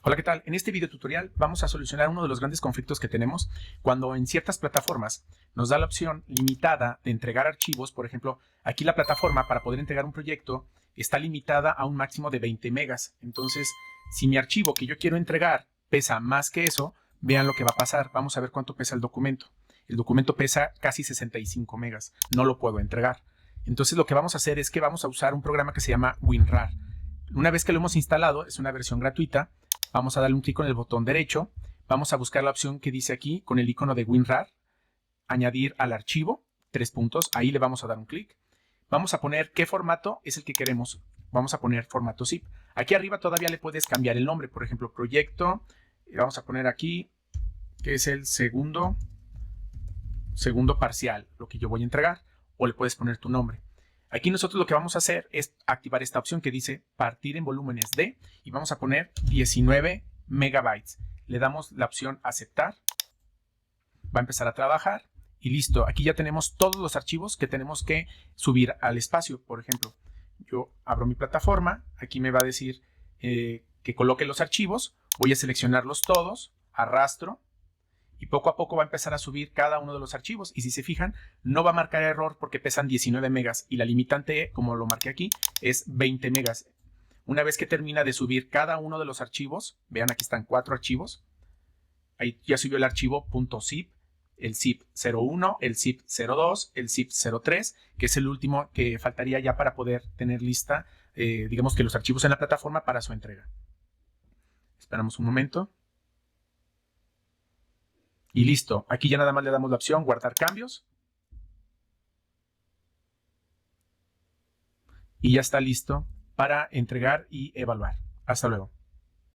Hola, ¿qué tal? En este video tutorial vamos a solucionar uno de los grandes conflictos que tenemos cuando en ciertas plataformas nos da la opción limitada de entregar archivos. Por ejemplo, aquí la plataforma para poder entregar un proyecto está limitada a un máximo de 20 megas. Entonces, si mi archivo que yo quiero entregar pesa más que eso, vean lo que va a pasar. Vamos a ver cuánto pesa el documento. El documento pesa casi 65 megas. No lo puedo entregar. Entonces, lo que vamos a hacer es que vamos a usar un programa que se llama WinRAR. Una vez que lo hemos instalado, es una versión gratuita. Vamos a darle un clic con el botón derecho. Vamos a buscar la opción que dice aquí con el icono de WinRAR. Añadir al archivo. 3 puntos. Ahí le vamos a dar un clic. Vamos a poner qué formato es el que queremos. Vamos a poner formato zip. Aquí arriba todavía le puedes cambiar el nombre. Por ejemplo, proyecto. Vamos a poner aquí que es el segundo parcial, lo que yo voy a entregar. O le puedes poner tu nombre. Aquí nosotros lo que vamos a hacer es activar esta opción que dice partir en volúmenes de y vamos a poner 19 megabytes. Le damos la opción aceptar. Va a empezar a trabajar y listo. Aquí ya tenemos todos los archivos que tenemos que subir al espacio. Por ejemplo, yo abro mi plataforma. Aquí me va a decir que coloque los archivos. Voy a seleccionarlos todos. Arrastro. Y poco a poco va a empezar a subir cada uno de los archivos. Y si se fijan, no va a marcar error porque pesan 19 megas. Y la limitante, como lo marqué aquí, es 20 megas. Una vez que termina de subir cada uno de los archivos, vean, aquí están 4 archivos. Ahí ya subió el archivo .zip, el zip 01, el zip 02, el zip 03, que es el último que faltaría ya para poder tener lista, digamos que los archivos en la plataforma para su entrega. Esperamos un momento. Y listo, aquí ya nada más le damos la opción guardar cambios. Y ya está listo para entregar y evaluar. Hasta luego.